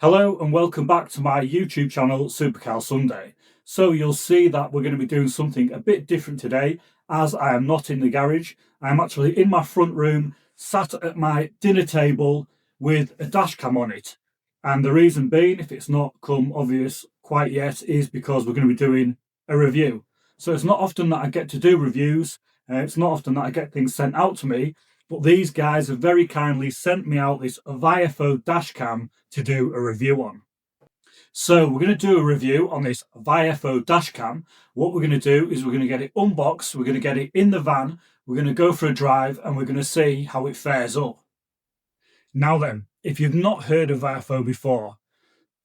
Hello and welcome back to my YouTube channel, Supercarlsunday. So you'll see that we're going to be doing something a bit different today, as I am not in the garage. I'm actually in my front room, sat at my dinner table with a dash cam on it. And the reason being, if it's not come obvious quite yet, is because we're going to be doing a review. So it's not often that I get to do reviews, it's not often that I get things sent out to me, but these guys have very kindly sent me out this VIOFO dash cam to do a review on. So we're going to do a review on this VIOFO dash cam. What we're going to do is we're going to get it unboxed, we're going to get it in the van, we're going to go for a drive, and we're going to see how it fares up. Now then, if you've not heard of VIOFO before,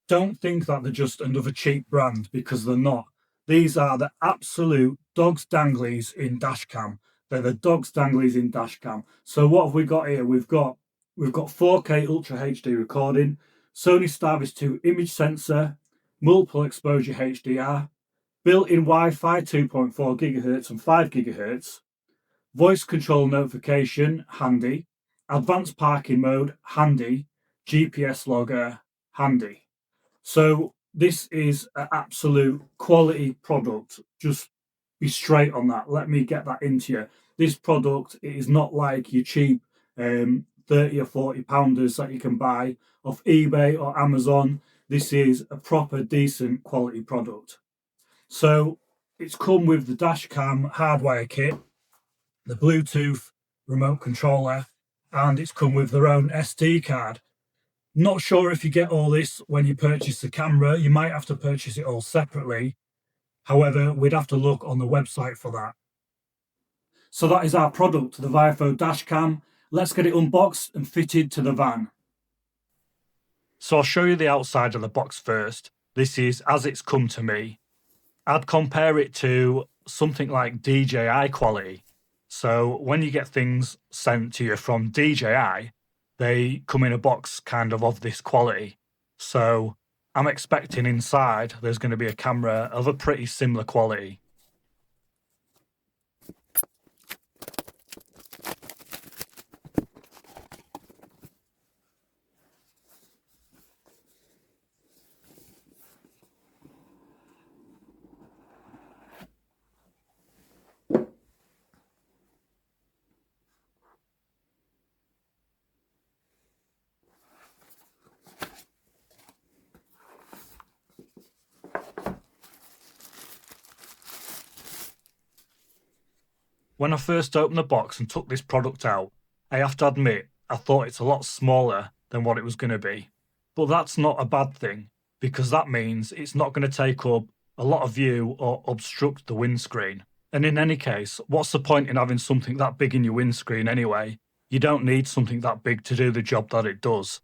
don't think that they're just another cheap brand, because they're not. These are the absolute dogs danglies in dash cam. They're the dogs danglies in dash cam. So what have we got here? We've got 4K Ultra HD recording, Sony Starvis 2 image sensor, multiple exposure HDR, built-in Wi-Fi 2.4 GHz and 5 GHz, voice control notification, handy, advanced parking mode, handy, GPS logger, handy. So this is an absolute quality product. Just be straight on that. Let me get that into you. This product is not like your cheap 30 or 40 pounders that you can buy off eBay or Amazon. This is a proper decent quality product. So it's come with the dash cam hardwire kit, the Bluetooth remote controller, and it's come with their own SD card. Not sure if you get all this when you purchase the camera. You might have to purchase it all separately. However, we'd have to look on the website for that. So that is our product, the VIOFO dash cam. Let's get it unboxed and fitted to the van. So I'll show you the outside of the box first. This is as it's come to me. I'd compare it to something like DJI quality. So when you get things sent to you from DJI, they come in a box kind of this quality. So I'm expecting inside there's going to be a camera of a pretty similar quality. When I first opened the box and took this product out, I have to admit, I thought it's a lot smaller than what it was going to be. But that's not a bad thing, because that means it's not going to take up a lot of view or obstruct the windscreen. And in any case, what's the point in having something that big in your windscreen anyway? You don't need something that big to do the job that it does.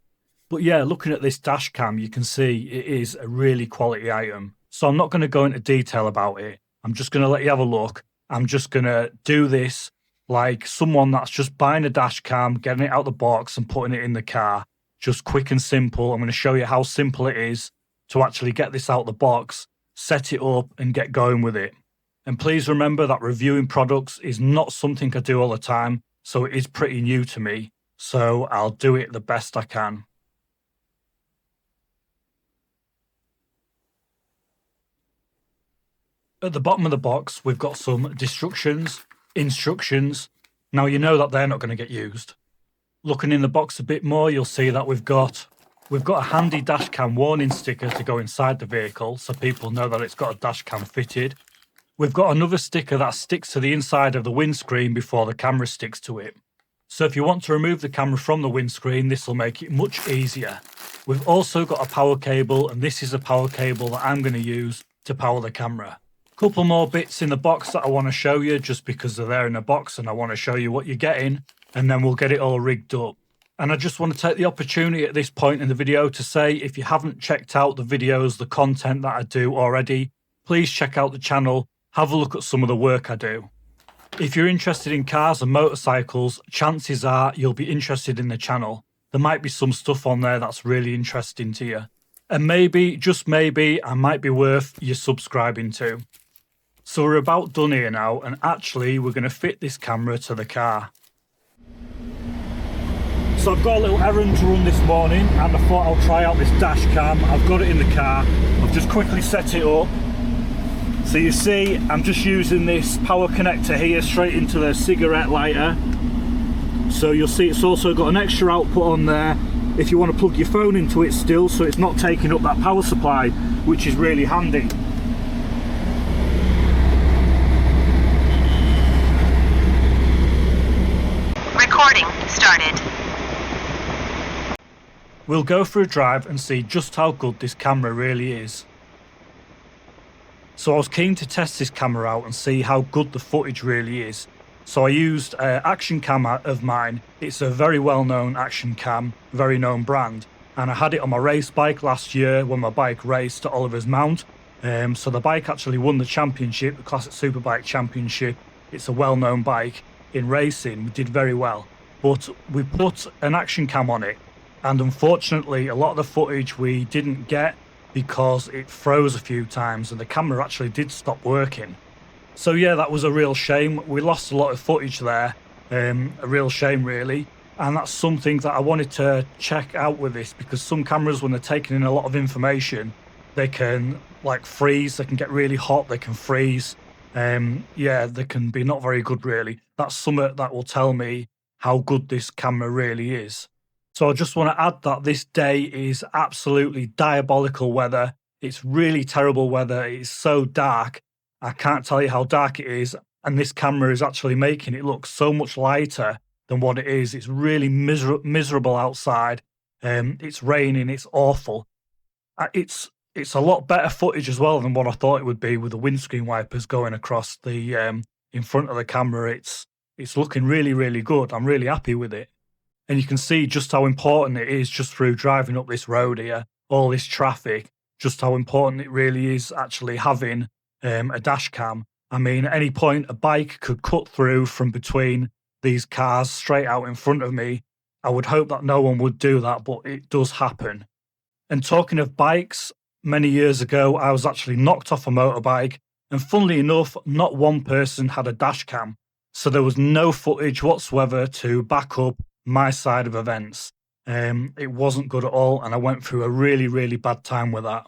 But yeah, looking at this dash cam, you can see it is a really quality item. So I'm not going to go into detail about it. I'm just going to let you have a look. I'm just going to do this like someone that's just buying a dash cam, getting it out of the box and putting it in the car. Just quick and simple. I'm going to show you how simple it is to actually get this out of the box, set it up and get going with it. And please remember that reviewing products is not something I do all the time, so it is pretty new to me. So I'll do it the best I can. At the bottom of the box, we've got some instructions. Now you know that they're not going to get used. Looking in the box a bit more, you'll see that we've got a handy dash cam warning sticker to go inside the vehicle, so people know that it's got a dash cam fitted. We've got another sticker that sticks to the inside of the windscreen before the camera sticks to it. So if you want to remove the camera from the windscreen, this will make it much easier. We've also got a power cable, and this is a power cable that I'm going to use to power the camera. Couple more bits in the box that I want to show you just because they're there in the box and I want to show you what you're getting, and then we'll get it all rigged up. And I just want to take the opportunity at this point in the video to say, if you haven't checked out the videos, the content that I do already, please check out the channel, have a look at some of the work I do. If you're interested in cars and motorcycles, chances are you'll be interested in the channel. There might be some stuff on there that's really interesting to you. And maybe, just maybe, I might be worth you subscribing to. So we're about done here now, and actually we're going to fit this camera to the car. So I've got a little errand to run this morning and I thought I'll try out this dash cam. I've got it in the car. I've just quickly set it up. So you see, I'm just using this power connector here straight into the cigarette lighter. So you'll see it's also got an extra output on there if you want to plug your phone into it still, so it's not taking up that power supply, which is really handy. Recording started. We'll go for a drive and see just how good this camera really is. So I was keen to test this camera out and see how good the footage really is. So I used an action cam of mine. It's a very well-known action cam, very known brand. And I had it on my race bike last year when my bike raced at Oliver's Mount. So the bike actually won the championship, the Classic Superbike Championship. It's a well-known bike in racing. We did very well. But we put an action cam on it. And unfortunately, a lot of the footage we didn't get because it froze a few times and the camera actually did stop working. So yeah, that was a real shame. We lost a lot of footage there, a real shame really. And that's something that I wanted to check out with this, because some cameras, when they're taking in a lot of information, they can like freeze, they can get really hot, they can freeze. Yeah, they can be not very good really. That's something that will tell me how good this camera really is. So I just want to add that this day is absolutely diabolical weather. It's really terrible weather. It's so dark. I can't tell you how dark it is. And this camera is actually making it look so much lighter than what it is. It's really miserable outside. It's raining. It's awful. It's a lot better footage as well than what I thought it would be, with the windscreen wipers going across the in front of the camera. It's looking really, really good. I'm really happy with it. And you can see just how important it is just through driving up this road here, all this traffic, just how important it really is actually having a dash cam. I mean, at any point a bike could cut through from between these cars straight out in front of me. I would hope that no one would do that, but it does happen. And talking of bikes, many years ago I was actually knocked off a motorbike, and funnily enough, not one person had a dash cam. So there was no footage whatsoever to back up my side of events. It wasn't good at all, and I went through a really, really bad time with that.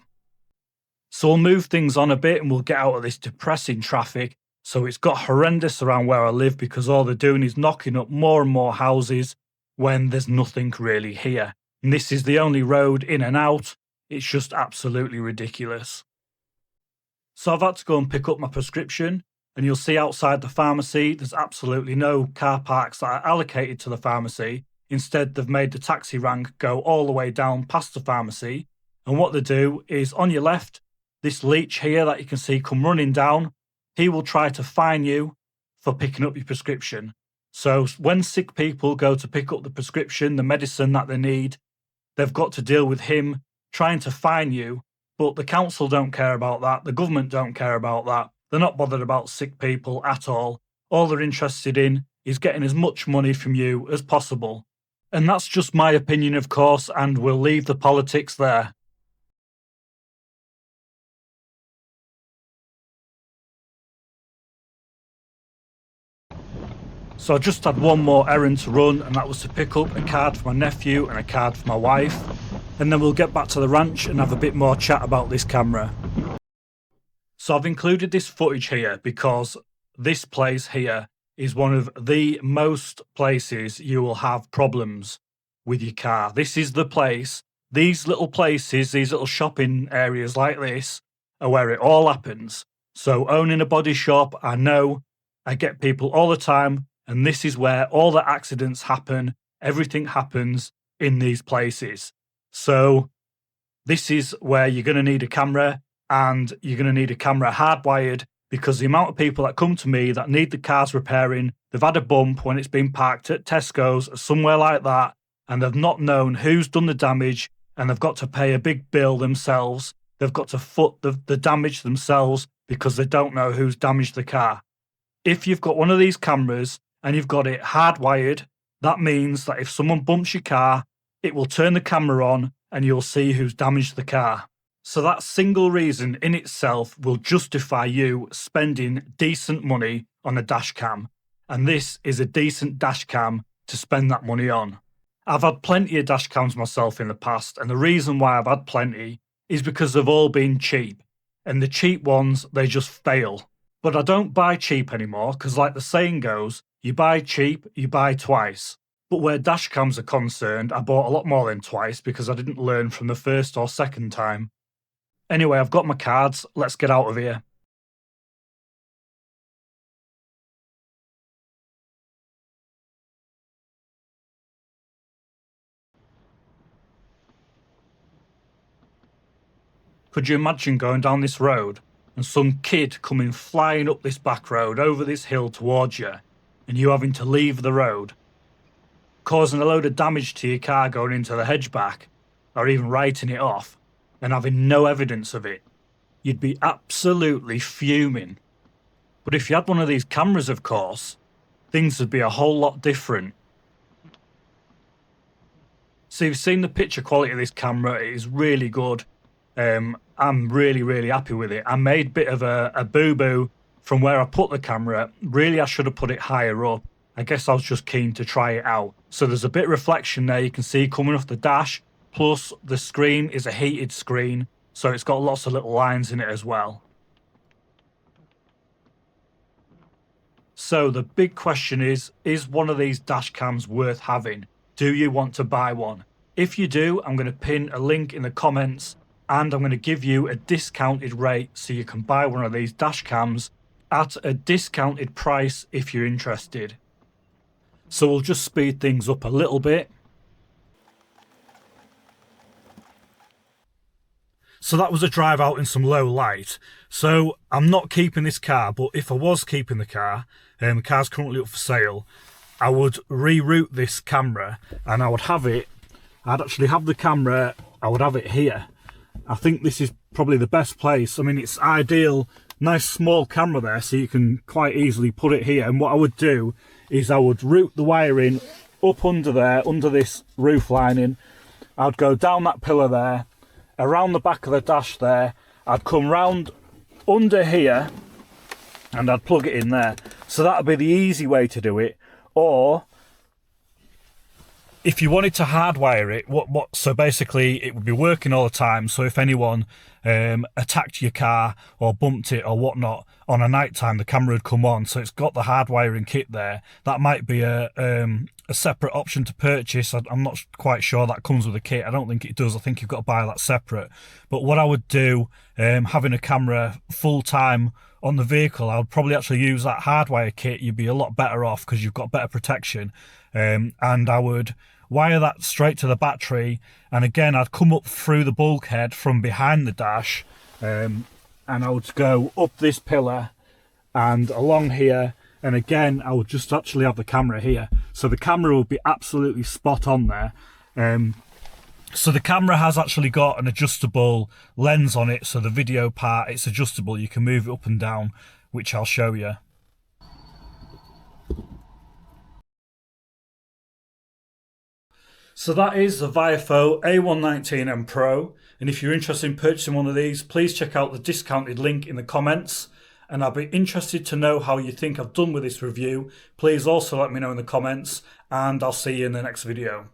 So we'll move things on a bit and we'll get out of this depressing traffic. So it's got horrendous around where I live, because all they're doing is knocking up more and more houses when there's nothing really here. And this is the only road in and out. It's just absolutely ridiculous. So I've had to go and pick up my prescription. And you'll see outside the pharmacy, there's absolutely no car parks that are allocated to the pharmacy. Instead, they've made the taxi rank go all the way down past the pharmacy. And what they do is, on your left, this leech here that you can see come running down, he will try to fine you for picking up your prescription. So when sick people go to pick up the prescription, the medicine that they need, they've got to deal with him trying to fine you. But the council don't care about that. The government don't care about that. They're not bothered about sick people at all. All they're interested in is getting as much money from you as possible. And that's just my opinion, of course, and we'll leave the politics there. So I just had one more errand to run, and that was to pick up a card for my nephew and a card for my wife. And then we'll get back to the ranch and have a bit more chat about this camera. So I've included this footage here because this place here is one of the most places you will have problems with your car. This is the place. These little places, these little shopping areas like this are where it all happens. So owning a body shop, I know, I get people all the time, and this is where all the accidents happen. Everything happens in these places. So this is where you're going to need a camera. And you're going to need a camera hardwired, because the amount of people that come to me that need the cars repairing, they've had a bump when it's been parked at Tesco's or somewhere like that, and they've not known who's done the damage, and they've got to pay a big bill themselves. They've got to foot the damage themselves because they don't know who's damaged the car. If you've got one of these cameras and you've got it hardwired, that means that if someone bumps your car, it will turn the camera on and you'll see who's damaged the car. So that single reason in itself will justify you spending decent money on a dash cam. And this is a decent dash cam to spend that money on. I've had plenty of dash cams myself in the past, and the reason why I've had plenty is because they've all been cheap. And the cheap ones, they just fail. But I don't buy cheap anymore because, like the saying goes, you buy cheap, you buy twice. But where dash cams are concerned, I bought a lot more than twice because I didn't learn from the first or second time. Anyway, I've got my cards, let's get out of here. Could you imagine going down this road and some kid coming flying up this back road over this hill towards you and you having to leave the road, causing a load of damage to your car going into the hedge back, or even writing it off and having no evidence of it? You'd be absolutely fuming. But if you had one of these cameras, of course, things would be a whole lot different. So you've seen the picture quality of this camera, it is really good. I'm really happy with it. I made a bit of a boo-boo from where I put the camera. Really, I should have put it higher up. I guess I was just keen to try it out. So there's a bit of reflection there you can see coming off the dash, plus the screen is a heated screen, so it's got lots of little lines in it as well. So the big question is one of these dash cams worth having? Do you want to buy one? If you do, I'm going to pin a link in the comments, and I'm going to give you a discounted rate so you can buy one of these dash cams at a discounted price if you're interested. So we'll just speed things up a little bit. So that was a drive out in some low light. So I'm not keeping this car, but if I was keeping the car's currently up for sale, I would reroute this camera and I'd actually have the camera, I would have it here. I think this is probably the best place. I mean, it's ideal, nice small camera there, so you can quite easily put it here. And what I would do is I would route the wiring up under there, under this roof lining. I'd go down that pillar there, around the back of the dash there. I'd come round under here and I'd plug it in there. So that would be the easy way to do it. Or if you wanted to hardwire it, so basically it would be working all the time. So if anyone attacked your car or bumped it or whatnot on a night time, the camera would come on. So it's got the hardwiring kit there. That might be a separate option to purchase. I'm not quite sure that comes with a kit. I don't think it does. I think you've got to buy that separate. But what I would do, having a camera full time on the vehicle, I would probably actually use that hardwire kit. You'd be a lot better off because you've got better protection. And I would wire that straight to the battery, and again I'd come up through the bulkhead from behind the dash, and I would go up this pillar and along here, and again I would just actually have the camera here, so the camera would be absolutely spot on there. So the camera has actually got an adjustable lens on it, so the video part, it's adjustable, you can move it up and down, which I'll show you. So that is the Viofo A119 M Pro, and if you're interested in purchasing one of these, please check out the discounted link in the comments, and I'll be interested to know how you think I've done with this review. Please also let me know in the comments, and I'll see you in the next video.